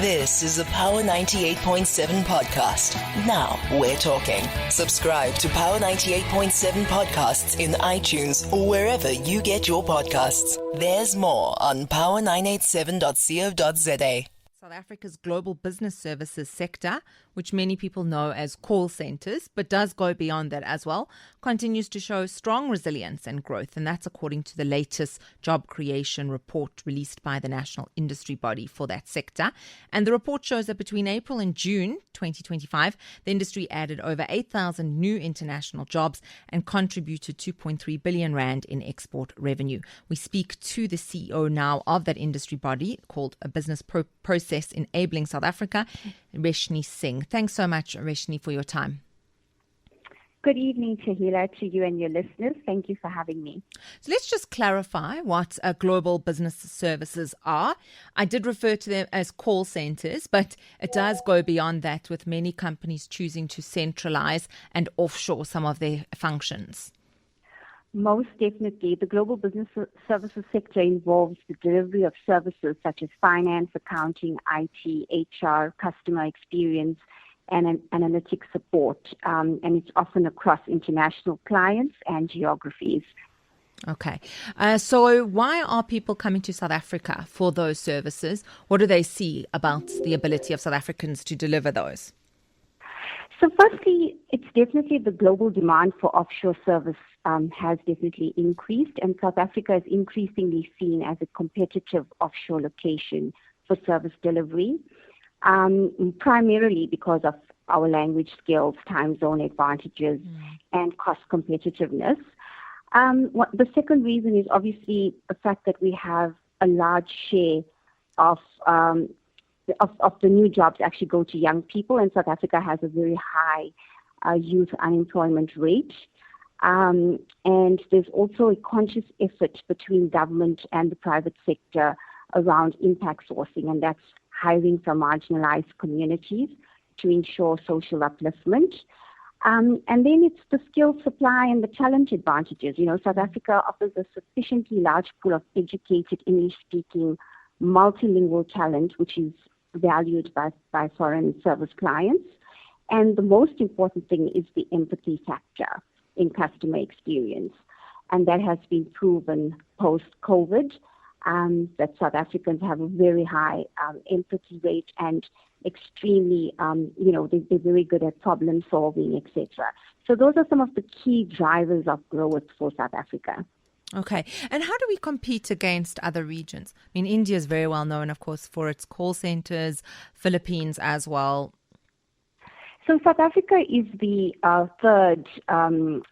This is a Power 98.7 podcast. Now we're talking. Subscribe to Power 98.7 podcasts in iTunes or wherever you get your podcasts. There's more on power987.co.za. South Africa's global business services sector, which many people know as call centres, but does go beyond that as well, continues to show strong resilience and growth. And that's according to the latest job creation report released by the national industry body for that sector. And the report shows that between April and June 2025, the industry added over 8,000 new international jobs and contributed 2.3 billion rand in export revenue. We speak to the CEO now of that industry body called a Business Process Enabling South Africa, Reshni Singh. Thanks so much, Reshni, for your time. Good evening, Tahila, to you and your listeners. Thank you for having me. So let's just clarify what global business services are. I did refer to them as call centers, but it does go beyond that, with many companies choosing to centralize and offshore some of their functions. Most definitely. The global business services sector involves the delivery of services such as finance, accounting, IT, HR, customer experience, and analytics support. And it's often across international clients and geographies. Okay. So why are people coming to South Africa for those services? What do they see about the ability of South Africans to deliver those? So firstly, it's definitely the global demand for offshore service has definitely increased, and South Africa is increasingly seen as a competitive offshore location for service delivery, primarily because of our language skills, time zone advantages, and cost competitiveness. The second reason is obviously the fact that we have a large share of the new jobs actually go to young people, and South Africa has a very high youth unemployment rate. And there's also a conscious effort between government and the private sector around impact sourcing, and that's hiring from marginalized communities to ensure social upliftment. And then it's the skill supply and the talent advantages. You know, South Africa offers a sufficiently large pool of educated, English-speaking, multilingual talent, which is valued by foreign service clients. And the most important thing is the empathy factor in customer experience. And that has been proven post-COVID, that South Africans have a very high empathy rate and extremely, they're very good at problem solving, etc. So those are some of the key drivers of growth for South Africa. Okay. And how do we compete against other regions? I mean, India is very well known, of course, for its call centers, Philippines as well. So South Africa is the third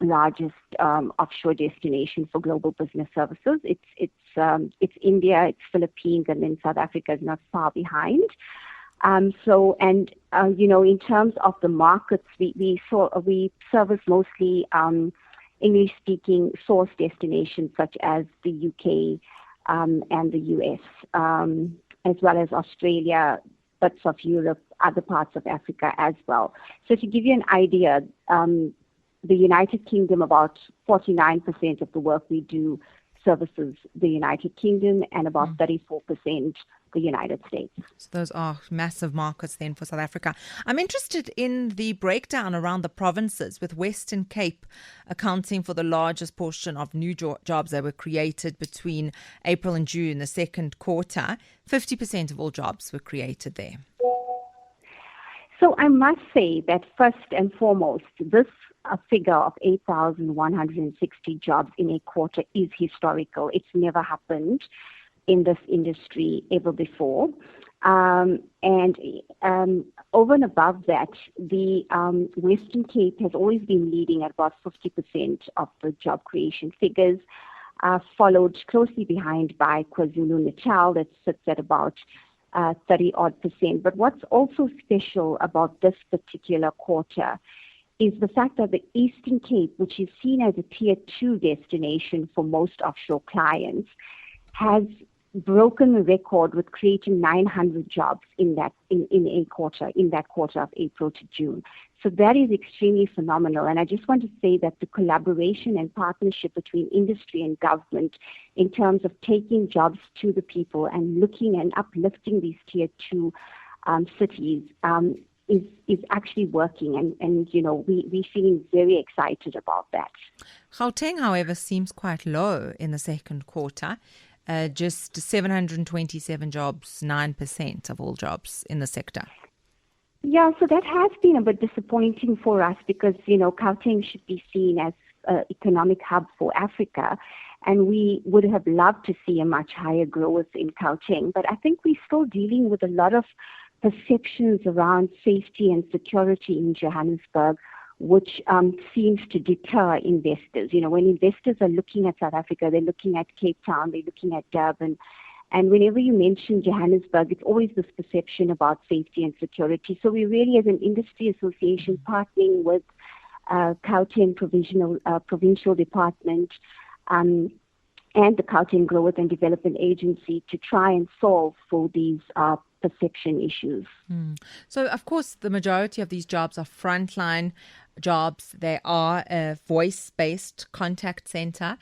largest offshore destination for global business services. It's India, it's Philippines, and then South Africa is not far behind. In terms of the markets, we service mostly English-speaking source destinations such as the UK and the US, as well as Australia, parts of Europe, other parts of Africa as well. So to give you an idea, the United Kingdom, about 49% of the work we do services the United Kingdom, and about 34% the United States. So those are massive markets then for South Africa. I'm interested in the breakdown around the provinces, with Western Cape accounting for the largest portion of new jobs that were created between April and June, the second quarter. 50% of all jobs were created there. So I must say that first and foremost, this figure of 8,160 jobs in a quarter is historical. It's never happened in this industry ever before. And over and above that, the Western Cape has always been leading at about 50% of the job creation figures, followed closely behind by KwaZulu-Natal, that sits at about 30-odd%. But what's also special about this particular quarter is the fact that the Eastern Cape, which is seen as a Tier 2 destination for most offshore clients, has broken the record with creating 900 jobs in that quarter of April to June. So that is extremely phenomenal. And I just want to say that the collaboration and partnership between industry and government in terms of taking jobs to the people and looking and uplifting these Tier 2 cities is actually working, and we're feeling very excited about that. Gauteng, however, seems quite low in the second quarter. Just 727 jobs, 9% of all jobs in the sector. Yeah, so that has been a bit disappointing for us because, Gauteng should be seen as an economic hub for Africa, and we would have loved to see a much higher growth in Gauteng. But I think we're still dealing with a lot of perceptions around safety and security in Johannesburg, which seems to deter investors. When investors are looking at South Africa, they're looking at Cape Town, they're looking at Durban. And whenever you mention Johannesburg, it's always this perception about safety and security. So we really, as an industry association, partnering with Gauteng Provincial Department and the Gauteng Growth and Development Agency to try and solve for these perception issues. So, of course, the majority of these jobs are frontline jobs. They are a voice-based contact center.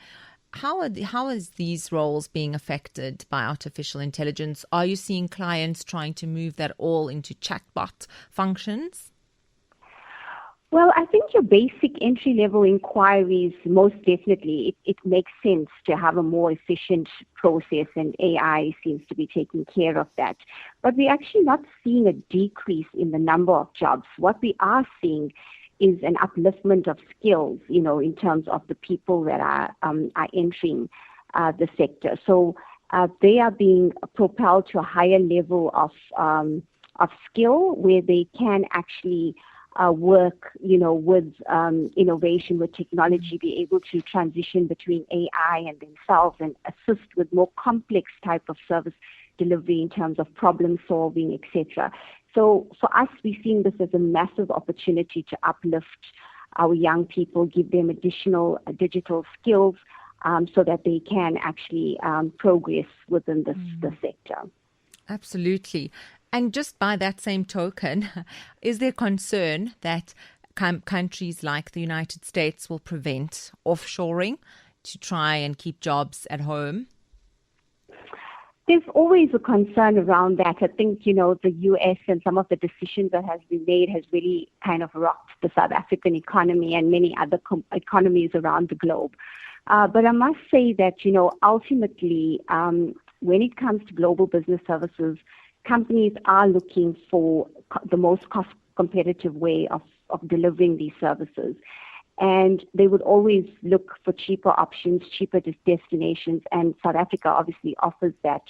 How is these roles being affected by artificial intelligence? Are you seeing clients trying to move that all into chatbot functions? Well, I think your basic entry-level inquiries, most definitely, it makes sense to have a more efficient process, and AI seems to be taking care of that. But we're actually not seeing a decrease in the number of jobs. What we are seeing is an upliftment of skills, in terms of the people that are entering the sector. So they are being propelled to a higher level of skill where they can actually work, with innovation, with technology, be able to transition between AI and themselves and assist with more complex type of service delivery in terms of problem solving, etc. So for us, we're seeing this as a massive opportunity to uplift our young people, give them additional digital skills so that they can actually progress within the sector. Absolutely. And just by that same token, is there concern that countries like the United States will prevent offshoring to try and keep jobs at home? There's always a concern around that. I think, the U.S. and some of the decisions that has been made has really kind of rocked the South African economy and many other economies around the globe. But I must say that, ultimately, when it comes to global business services, companies are looking for the most cost competitive way of delivering these services. And they would always look for cheaper options, cheaper destinations, and South Africa obviously offers that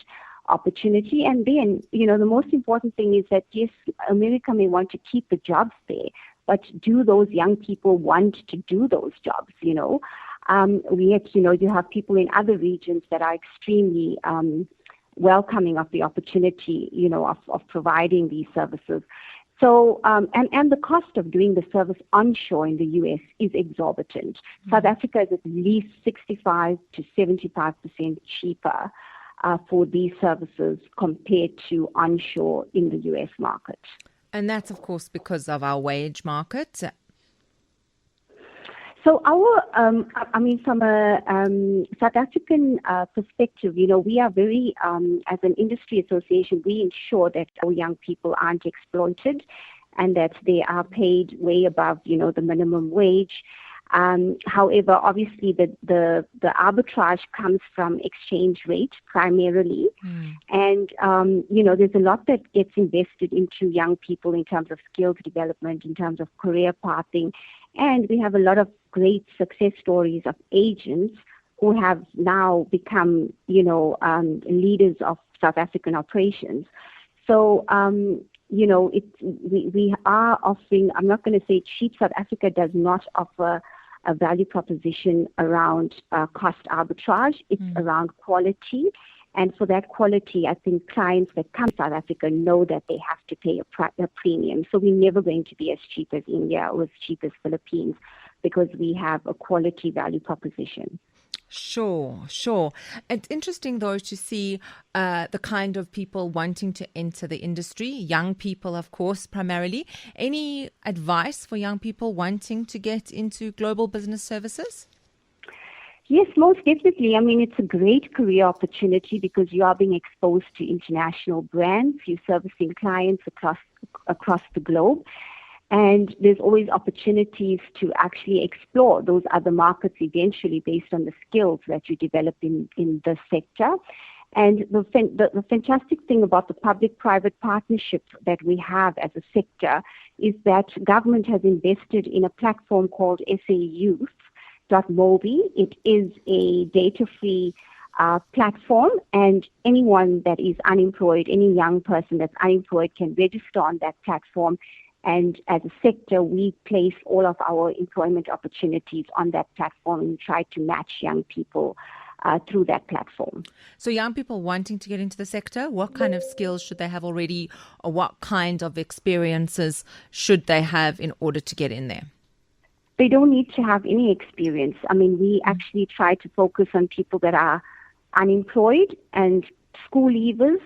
opportunity. And then, the most important thing is that, yes, America may want to keep the jobs there, but do those young people want to do those jobs, you have people in other regions that are extremely welcoming of the opportunity, of providing these services. So, and the cost of doing the service onshore in the U.S. is exorbitant. South Africa is at least 65 to 75% cheaper for these services compared to onshore in the U.S. market. And that's, of course, because of our wage market. So from a South African perspective, we are very, as an industry association, we ensure that our young people aren't exploited and that they are paid way above, the minimum wage. However, obviously the arbitrage comes from exchange rate primarily. And, there's a lot that gets invested into young people in terms of skills development, in terms of career pathing. And we have a lot of great success stories of agents who have now become, leaders of South African operations. So, we are offering, I'm not going to say cheap. South Africa does not offer a value proposition around cost arbitrage. It's around quality. And for that quality, I think clients that come to South Africa know that they have to pay a premium. So we're never going to be as cheap as India or as cheap as Philippines because we have a quality value proposition. Sure. It's interesting, though, to see the kind of people wanting to enter the industry, young people, of course, primarily. Any advice for young people wanting to get into global business services? Yes, most definitely. I mean, it's a great career opportunity because you are being exposed to international brands. You're servicing clients across the globe. And there's always opportunities to actually explore those other markets eventually based on the skills that you develop in the sector. And the fantastic thing about the public-private partnership that we have as a sector is that government has invested in a platform called SA Youth.mobi. It is a data-free platform, and anyone that is unemployed, any young person that's unemployed can register on that platform. And as a sector, we place all of our employment opportunities on that platform and try to match young people through that platform. So young people wanting to get into the sector, what kind of skills should they have already, or what kind of experiences should they have in order to get in there? They don't need to have any experience. I mean, we actually try to focus on people that are unemployed and school leavers,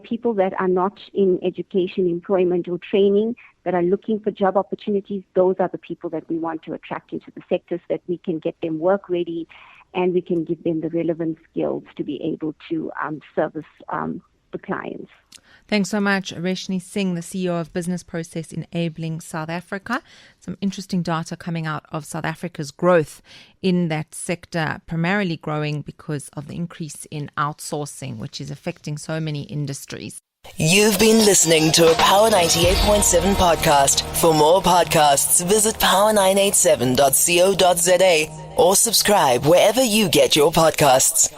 people that are not in education, employment, or training, that are looking for job opportunities. Those are the people that we want to attract into the sector so that we can get them work ready and we can give them the relevant skills to be able to service the clients. Thanks so much, Reshni Singh, the CEO of Business Process Enabling South Africa. Some interesting data coming out of South Africa's growth in that sector, primarily growing because of the increase in outsourcing, which is affecting so many industries. You've been listening to a Power 98.7 podcast. For more podcasts, visit power987.co.za or subscribe wherever you get your podcasts.